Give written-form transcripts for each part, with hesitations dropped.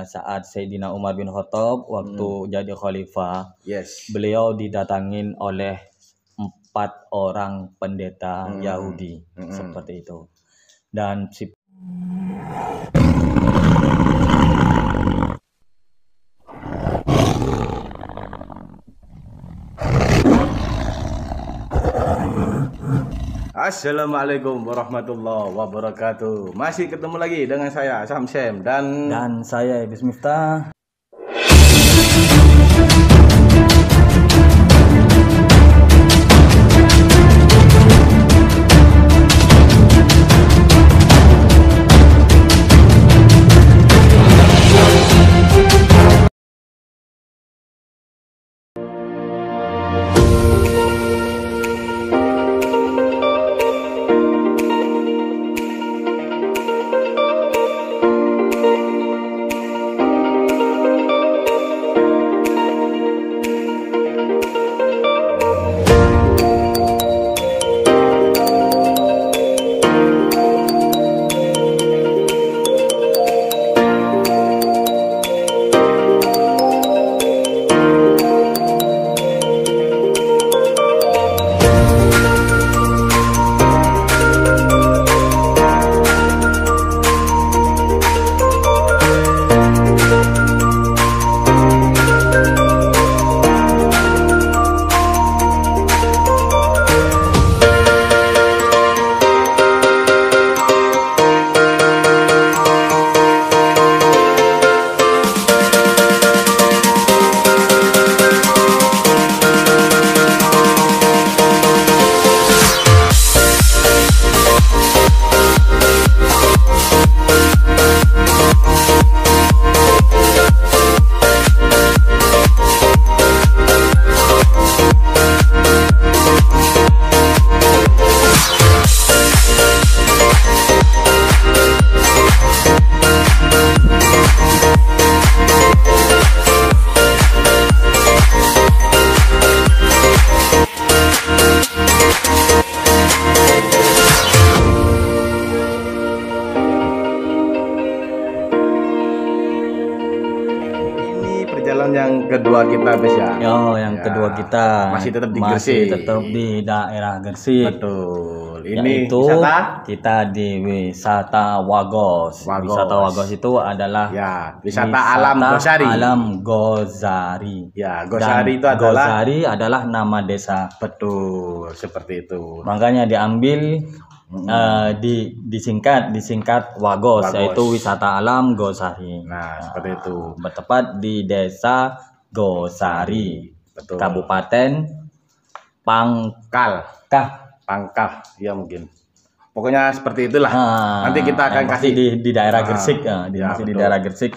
saat Sayyidina Umar bin Khattab waktu jadi khalifah, beliau didatangin oleh 4 orang pendeta Yahudi seperti itu. Dan Assalamualaikum warahmatullahi wabarakatuh. Masih ketemu lagi dengan saya Samsem dan saya Ibis Miftah. yang kedua kita ya. Kedua kita masih tetap di Gresik. Tetap di daerah Gresik. Betul. Ini yaitu wisata, kita di wisata Wagos. Wisata Wagos itu adalah wisata alam Gosari. Alam Gozari. Ya, Gosari itu adalah nama desa. Betul, seperti itu. Makanya diambil disingkat Wagos, yaitu wisata alam Gosari. Nah, seperti itu. Bertepat di desa Gosari, betul. Kabupaten Pangkal, ya mungkin. Pokoknya seperti itulah. Nanti kita akan kasih di daerah Gresik, masih di daerah Gresik,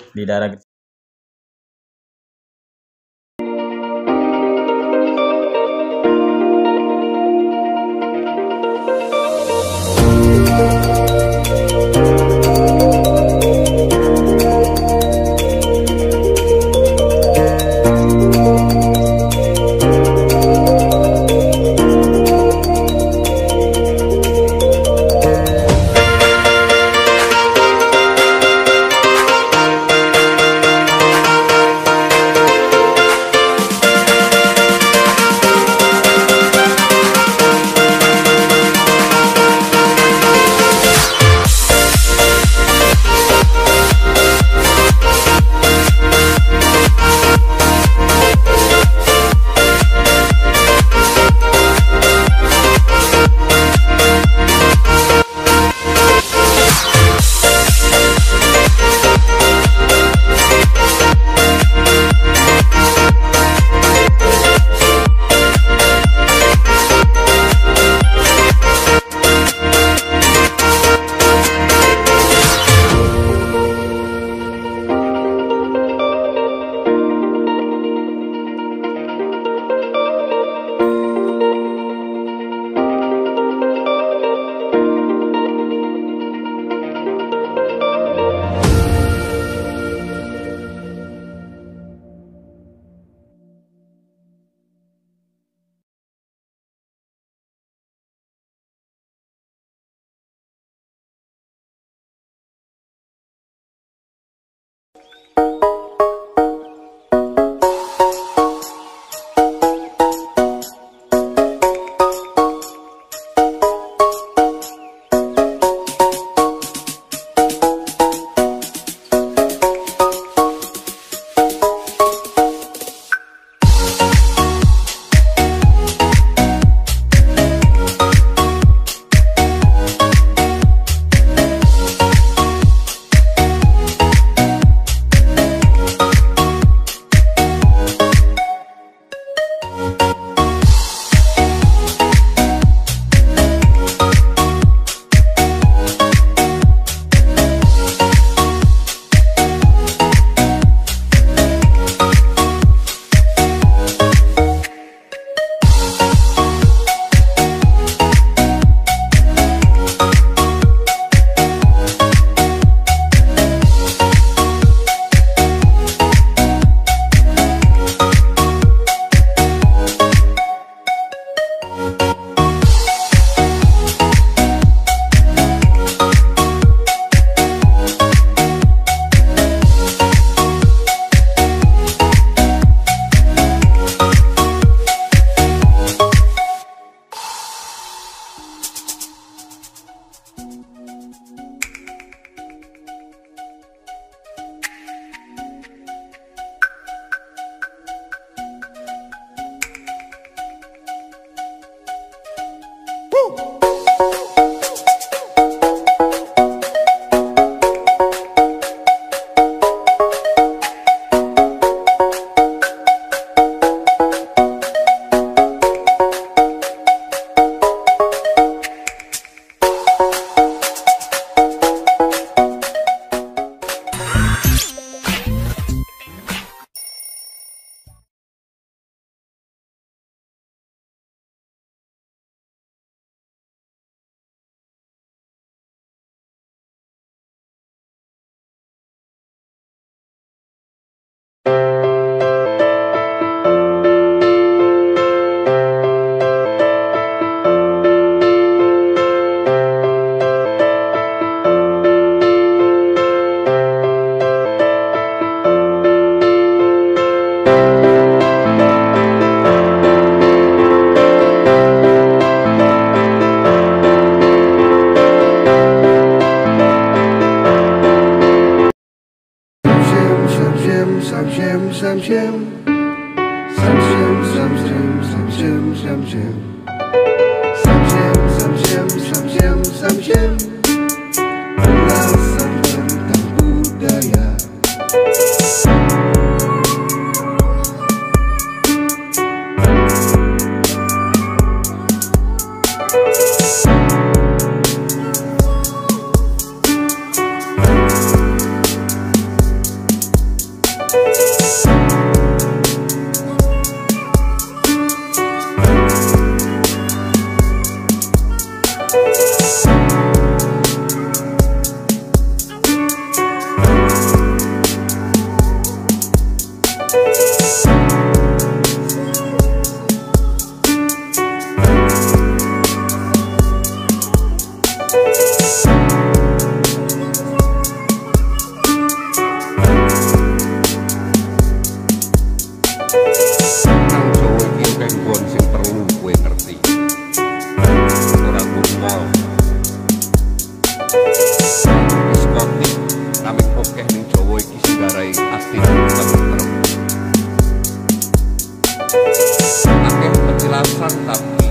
Tapi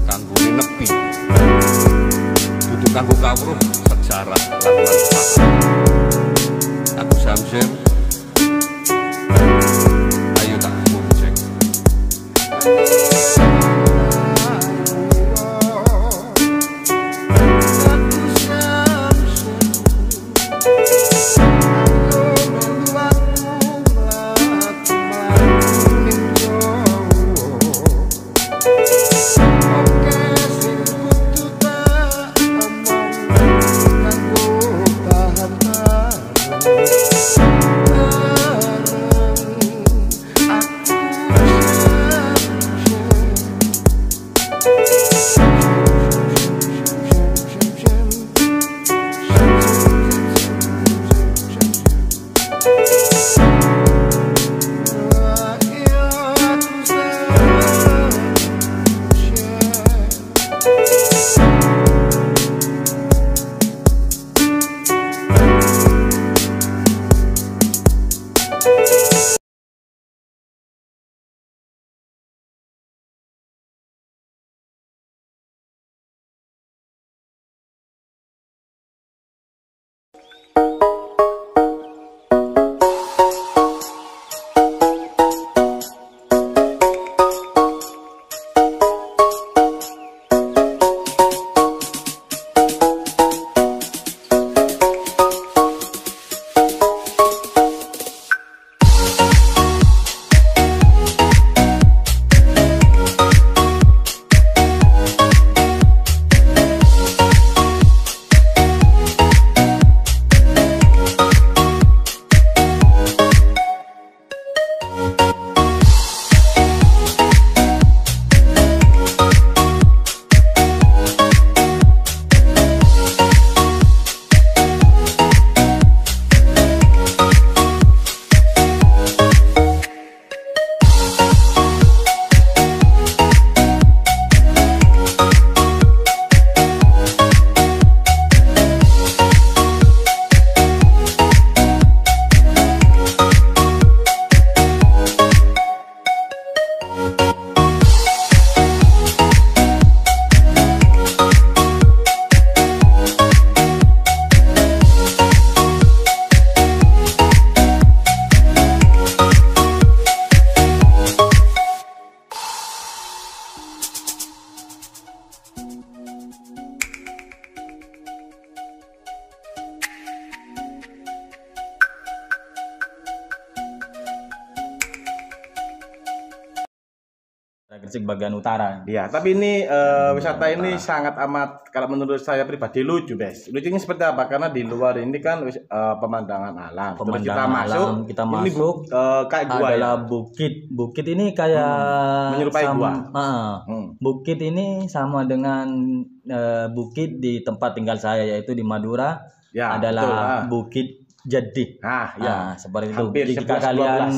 kanggone nepi dudu kanggo kawruh sejarah lan manfaat. Aku Samsir, ayo tak bonceng. Gresik bagian utara. Iya, tapi ini wisata ini sangat amat kalau menurut saya pribadi lucu, Bes. Lucunya seperti apa? Karena di luar ini kan pemandangan alam. Terus kita masuk, ini kayak gua adalah ya. bukit. Bukit ini kayak menyerupai gua. Bukit ini sama dengan bukit di tempat tinggal saya, yaitu di Madura. Ya, adalah Bukit Jedih. Ya. Seperti itu. Jika kalian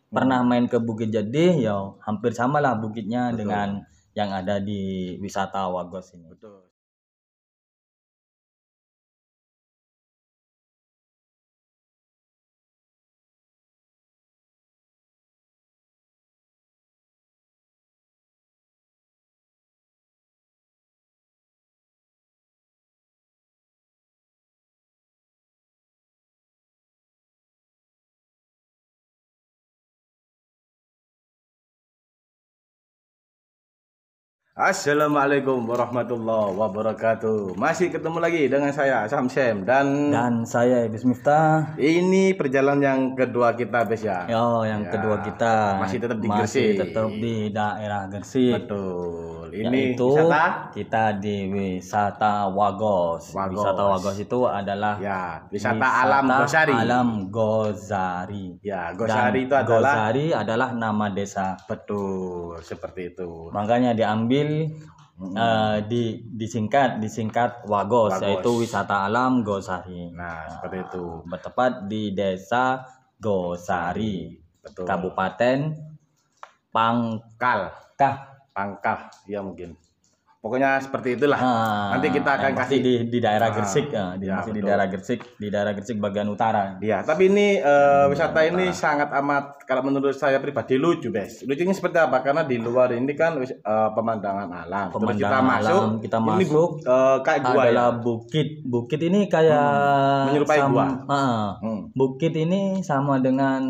pernah main ke Bukit Jedih, ya hampir samalah bukitnya dengan yang ada di wisata Wagos ini. Betul. Assalamualaikum warahmatullahi wabarakatuh. Masih ketemu lagi dengan saya Samsem dan saya Ibis Miftah. Ini perjalanan yang kedua kita, Bes ya. Yang kedua kita masih tetap di Gresik. Masih tetap di daerah Gresik. Betul. Ini yaitu wisata kita di wisata Wagos. Wisata Wagos itu adalah wisata alam Gosari. Alam Gosari. Ya, Gosari itu adalah Gosari adalah nama desa. Betul, seperti itu. Makanya diambil disingkat Wagos, yaitu wisata alam Gosari. Nah, seperti itu. Bertepat di desa Gosari, betul. Kabupaten Pangkal, ya mungkin. Pokoknya seperti itulah. Nanti kita akan kasih di daerah Gresik, di daerah Gresik bagian utara. Ya, tapi ini wisata ini sangat amat, kalau menurut saya pribadi lucu, Bes. Lucunya seperti apa? Karena di luar ini kan pemandangan alam. Terus kita masuk, kayak gua adalah bukit. Bukit ini kayak menyerupai gua. Bukit ini sama dengan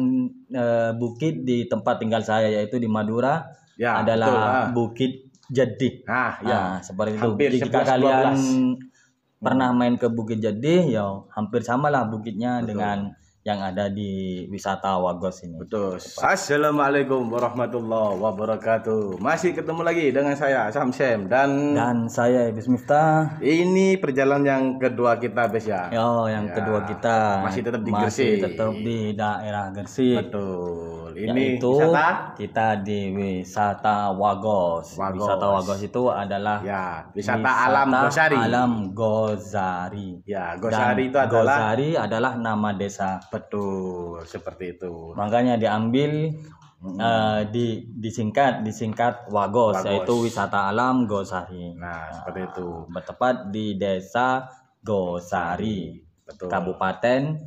bukit di tempat tinggal saya, yaitu di Madura. Ya, adalah Bukit Jadi. Seperti itu. Jika kalian pernah main ke Bukit Jadi, ya hampir samalah bukitnya dengan yang ada di wisata Wagos ini. Betul. Assalamualaikum warahmatullahi wabarakatuh. Masih ketemu lagi dengan saya Samsem dan saya Ibis Miftah. Ini perjalanan yang kedua kita, Bes ya. Yang kedua kita masih tetap di Gresik. Masih tetap di daerah Gresik. Betul. Ini yaitu wisata kita di wisata Wagos. Wisata Wagos itu adalah wisata alam Gosari. Alam Gosari. Ya, Gosari itu adalah nama desa. Betul, seperti itu. Makanya diambil disingkat Wagos, yaitu wisata alam Gosari. Nah, seperti itu. Bertepat di desa Gosari, betul. Kabupaten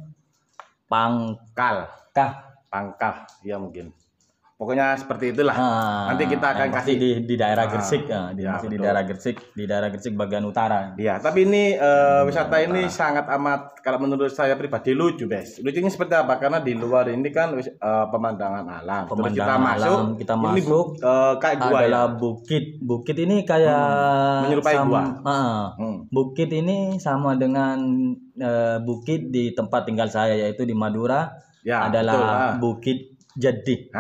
Pangkal, ya mungkin. Pokoknya seperti itulah. Nanti kita akan kasih di daerah Gresik, di daerah Gresik bagian utara. Ya, tapi ini wisata ini sangat amat, kalau menurut saya pribadi lucu, Bes. Lucunya seperti apa? Karena di luar ini kan pemandangan alam. Terus kita masuk, kayak gua adalah bukit. Bukit ini kayak menyerupai gua. Bukit ini sama dengan bukit di tempat tinggal saya, yaitu di Madura. Adalah Bukit Jadi.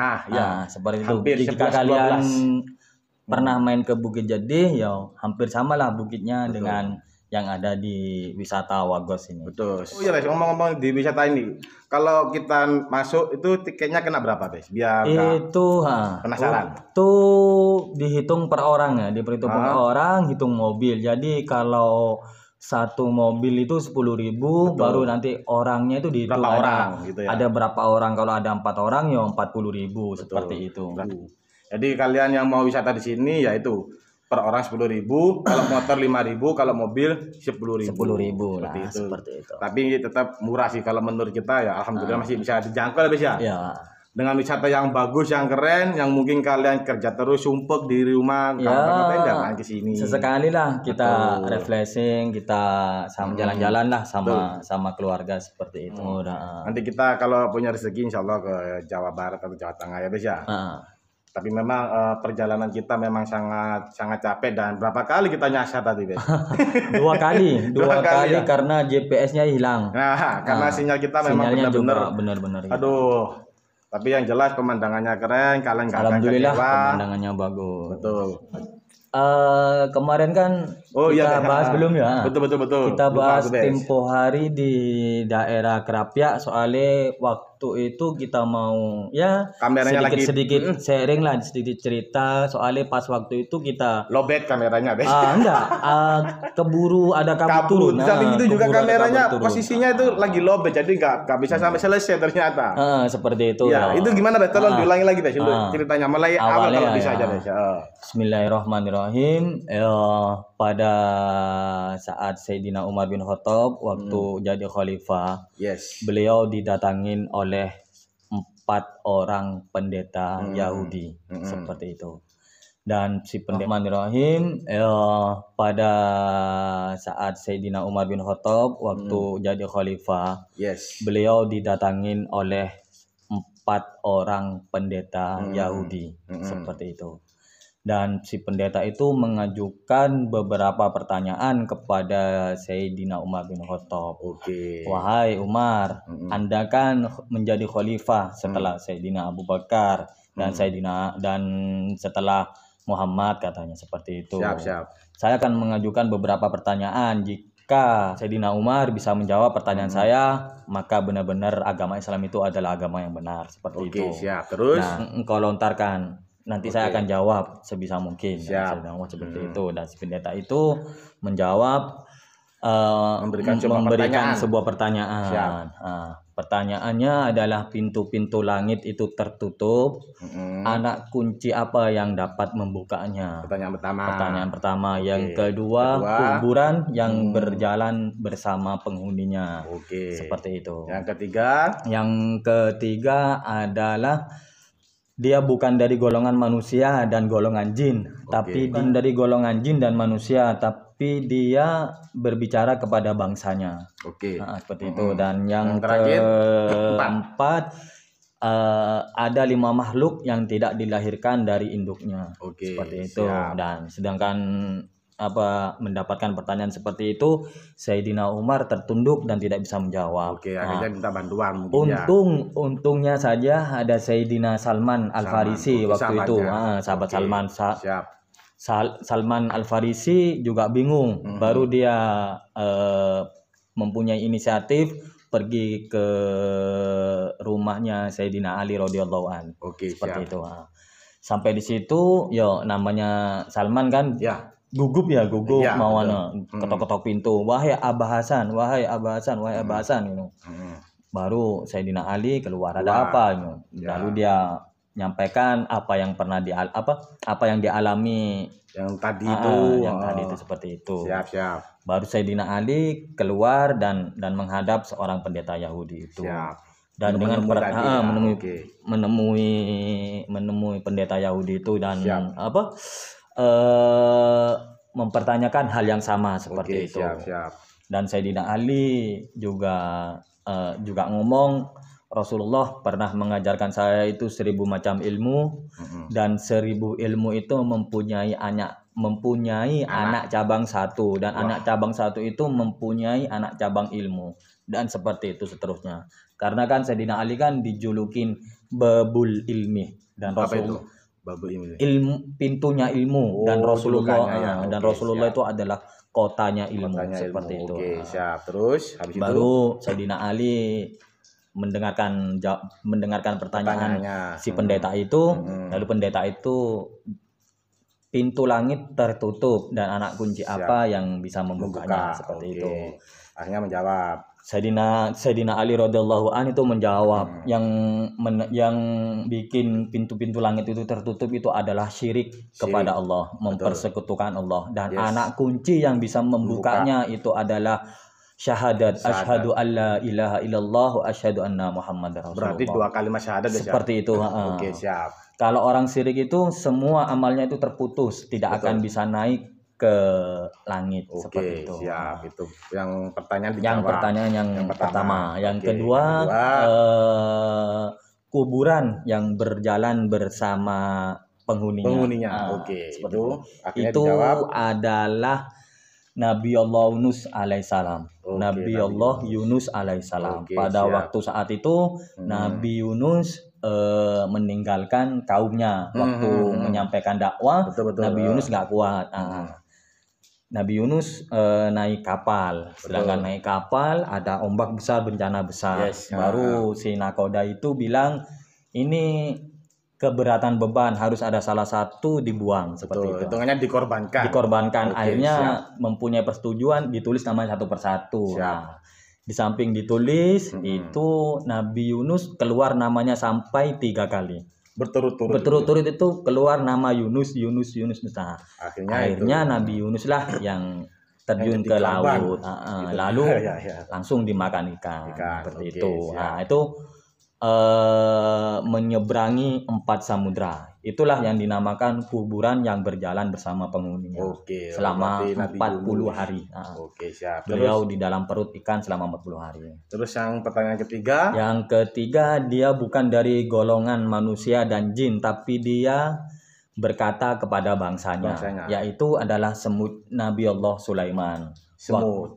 Seperti itu. Jika kalian pernah main ke Bukit Jadi, ya hampir samalah bukitnya dengan yang ada di wisata Wagos ini. Betul. Oh iya, Bes, ngomong-ngomong di wisata ini, kalau kita masuk itu tiketnya kena berapa, Bes? Biar itu penasaran. Itu dihitung per orang ya, diperhitung per orang, hitung mobil. Jadi kalau satu mobil itu 10.000, baru nanti orangnya itu dihitung berapa orang gitu ya. Ada berapa orang, kalau ada 4 orang ya 40.000 seperti itu. Jadi kalian yang mau wisata di sini ya itu per orang 10.000, kalau motor 5.000, kalau mobil 10.000. 10.000 lah, seperti itu. Tapi tetap murah sih kalau menurut kita ya, alhamdulillah masih bisa dijangkau lebih ya. Dengan wisata yang bagus, yang keren, yang mungkin kalian kerja terus sumpek di rumah, ngapain jangan ke sini. Sesekali lah kita refreshing, kita sama jalan-jalan lah sama keluarga seperti itu. Nanti kita kalau punya rezeki insya Allah ke Jawa Barat atau Jawa Tengah ya, Bes ya. Tapi memang perjalanan kita memang sangat capek, dan berapa kali kita nyasar tadi, Bes? dua kali ya? Karena GPS-nya hilang. Karena sinyal kita memang benar-benar. Aduh. Tapi yang jelas pemandangannya keren, kalian nggak akan alhamdulillah kecewa. Pemandangannya bagus. Betul. Kemarin kan kita bahas belum ya? Betul. Kita bahas tempo hari di daerah Kerapia, soalnya waktu itu kita mau kameranya sedikit sharing lah, sedikit cerita, soalnya pas waktu itu kita lobet kameranya, Bes. Enggak, keburu ada kabut turun. Samping itu juga kameranya posisinya itu lagi lobet, jadi nggak bisa sampai selesai ternyata. Seperti itu. Ya, itu gimana, Bes? Tolong diulangi lagi, Bes, ceritanya mulai awal kalau bisa aja, Bes. Bismillahirrahmanirrahim. Pada saat Sayyidina Umar bin Khattab waktu jadi khalifah, beliau didatangin oleh 4 orang pendeta Yahudi seperti itu. Dan si pendeta pada saat Sayyidina Umar bin Khattab waktu jadi khalifah, beliau didatangin oleh 4 orang pendeta Yahudi seperti itu. Dan si pendeta itu mengajukan beberapa pertanyaan kepada Sayyidina Umar bin Khattab. Wahai Umar, Anda kan menjadi khalifah setelah Sayyidina Abu Bakar dan dan setelah Muhammad, katanya seperti itu. Saya akan mengajukan beberapa pertanyaan. Jika Sayyidina Umar bisa menjawab pertanyaan saya, maka benar-benar agama Islam itu adalah agama yang benar, seperti itu. Terus engkau lontarkan, nanti saya akan jawab sebisa mungkin. Seperti itu. Dan si pendeta itu menjawab, memberikan sebuah pertanyaan. Pertanyaannya adalah, pintu-pintu langit itu tertutup, anak kunci apa yang dapat membukanya? Pertanyaan pertama. Yang kedua, kuburan yang berjalan bersama penghuninya. Seperti itu. Yang ketiga adalah, dia bukan dari golongan manusia dan golongan jin, tapi dari golongan jin dan manusia, tapi dia berbicara kepada bangsanya. Seperti itu. Dan yang keempat, ada 5 makhluk yang tidak dilahirkan dari induknya. Seperti itu. Dan sedangkan mendapatkan pertanyaan seperti itu, Sayyidina Umar tertunduk dan tidak bisa menjawab. Akhirnya minta bantuan mungkin. Untungnya saja ada Sayyidina Salman Al-Farisi waktu itu. Sahabat Salman Al-Farisi juga bingung. Baru dia mempunyai inisiatif pergi ke rumahnya Sayyidina Ali radhiyallahu an. Seperti itu. Sampai di situ, namanya Salman kan gugup mau ketok-ketok pintu, wahai Abah Hasan, wahai Abah Hasan, wahai Abah Hasan, Baru Sayyidina Ali keluar, ada apa? Lalu dia menyampaikan apa yang pernah apa yang dialami yang tadi itu, seperti itu. Baru Sayyidina Ali keluar dan menghadap seorang pendeta Yahudi itu. Dan dengan menemui pendeta Yahudi itu dan mempertanyakan hal yang sama seperti itu. Dan Sayyidina Ali juga ngomong, Rasulullah pernah mengajarkan saya itu 1000 macam ilmu, dan 1000 ilmu itu mempunyai anak cabang satu, dan anak cabang satu itu mempunyai anak cabang ilmu, dan seperti itu seterusnya. Karena kan Sayyidina Ali kan dijulukin babul ilmi, dan Rasulullah pintunya ilmu, dan Rasulullah itu adalah kotanya ilmu. Seperti itu. Terus habis baru Sayyidina Ali mendengarkan pertanyaan si pendeta itu. Lalu pendeta itu, pintu langit tertutup dan anak kunci apa yang bisa membukanya? Seperti itu. Akhirnya menjawab. Sayyidina Ali radhiyallahu an itu menjawab, yang bikin pintu-pintu langit itu tertutup itu adalah syirik kepada Allah, mempersekutukan Allah, dan anak kunci yang bisa membukanya itu adalah syahadat, asyhadu alla ilaha illallah wa asyhadu anna muhammadar rasulullah. Berarti 2 kalimat syahadat. Seperti itu. Siap. Kalau orang syirik itu semua amalnya itu terputus, tidak akan bisa naik ke langit. Seperti itu. Siap. Itu yang pertanyaan dijawab. Yang pertanyaan yang pertama. Yang kedua, kuburan yang berjalan bersama penghuninya. Itu adalah Nabi Allah Yunus alaihissalam. Nabi Allah Yunus alaihissalam. Pada waktu saat itu Nabi Yunus meninggalkan kaumnya waktu menyampaikan dakwah. Nabi Yunus nggak kuat. Nabi Yunus naik kapal. Sedangkan naik kapal ada ombak besar, bencana besar. Baru si nakoda itu bilang, ini keberatan beban, harus ada salah satu dibuang. Seperti itu. Hitungannya dikorbankan. Akhirnya mempunyai persetujuan, ditulis namanya satu persatu. Nah, di samping ditulis itu Nabi Yunus keluar namanya sampai 3 kali. Berturut-turut itu keluar nama Yunus. Nah, akhirnya Nabi Yunus lah yang terjun ke laut. Lalu langsung dimakan ikan. Seperti itu. Nah, itu menyeberangi 4 samudra. Itulah yang dinamakan kuburan yang berjalan bersama penghuninya. Selama 40 hari. Siap. Beliau di dalam perut ikan selama 40 hari. Terus yang pertanyaan ketiga? Yang ketiga, dia bukan dari golongan manusia dan jin, tapi dia berkata kepada bangsanya, yaitu adalah semut Nabi Allah Sulaiman.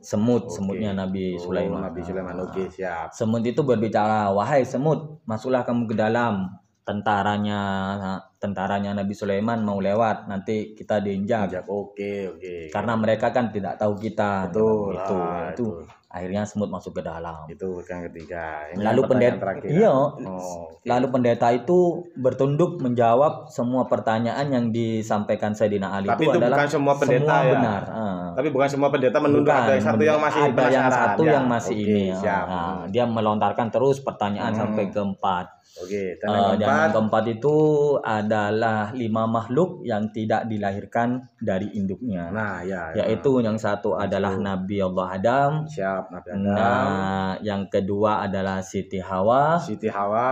Semutnya Nabi Sulaiman. Nabi Sulaiman. Oke, siap. Semut itu berbicara, wahai semut, masuklah kamu ke dalam. Tentaranya Nabi Sulaiman mau lewat, nanti kita diinjak. Oke. Karena mereka kan tidak tahu kita. Betul. Itu. Akhirnya semut masuk ke dalam. Itu yang ketiga. Lalu pendeta itu bertunduk menjawab semua pertanyaan yang disampaikan Sayyidina Ali. Tapi itu bukan semua pendeta semua ya. benar. Tapi bukan semua pendeta menunduk, ada yang satu yang masih ini. Dia melontarkan terus pertanyaan sampai keempat. Oke, dan yang keempat itu adalah 5 makhluk yang tidak dilahirkan dari induknya. Yaitu yang satu adalah Nabi Allah Adam. Siap, Nabi Adam. Nah, yang kedua adalah Siti Hawa.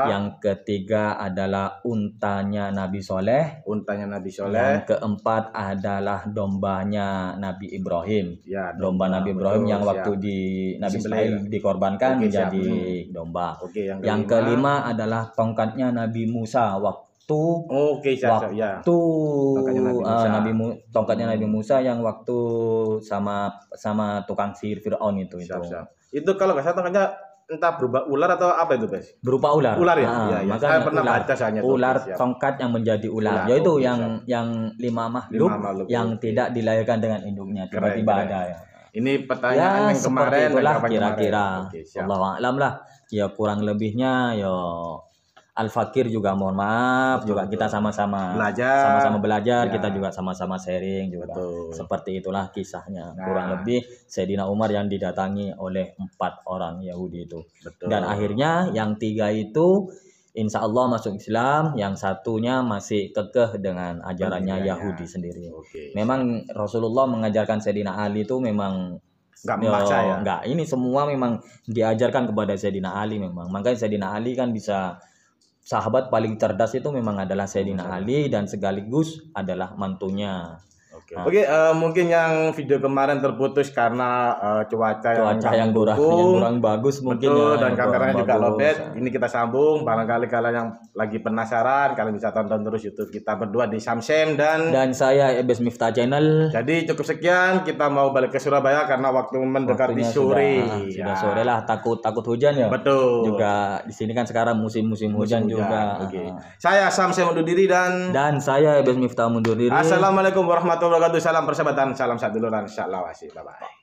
Yang ketiga adalah untanya Nabi Soleh. Yang keempat adalah dombanya Nabi Ibrahim. Domba Nabi Ibrahim yang waktu di Nabi Ismail dikorbankan menjadi domba. Yang kelima adalah tongkatnya Nabi Musa tongkatnya Nabi Musa yang waktu sama tukang sihir Fir'aun itu. Itu kalau nggak salah tongkatnya entah berupa ular atau apa itu, Bes? Berupa ular. Ular ya. Maka saya pernah baca ular tongkat yang menjadi ular. Yaitu yang 5 makhluk yang tidak dilahirkan dengan induknya. Tiba-tiba ada ya. Ini pertanyaan yang kemarin kira-kira. Allahu a'lam lah. Ya kurang lebihnya ya Al-Fakir juga mohon maaf, juga kita sama-sama belajar, kita juga sama-sama sharing juga. Seperti itulah kisahnya. Kurang lebih Sayyidina Umar yang didatangi oleh 4 orang Yahudi itu. Dan akhirnya yang 3 itu insya Allah masuk Islam, yang satunya masih kekeh dengan ajarannya Yahudi sendiri. Memang Rasulullah mengajarkan Sayyidina Ali itu memang enggak, ini semua memang diajarkan kepada Sayyidina Ali memang. Makanya Sayyidina Ali kan bisa, sahabat paling cerdas itu memang adalah Sayyidina Ali dan sekaligus adalah mantunya. Oke, mungkin yang video kemarin terputus karena cuaca yang kurang bagus mungkin ya, dan kameranya juga lobet. Ini kita sambung, barangkali kalian yang lagi penasaran kalian bisa tonton terus YouTube kita berdua di Samsem dan saya Ebes Miftah Channel. Jadi cukup sekian, kita mau balik ke Surabaya karena waktu mendekati sore. Sudah sore lah, takut hujan ya. Betul. Juga di sini kan sekarang musim hujan juga. Saya Samsem undur diri dan saya Ebes Miftah undur diri. Assalamualaikum warahmatullahi wabarakatuh. Salam persahabatan, salam satu duluran, insyaallah. Bye bye.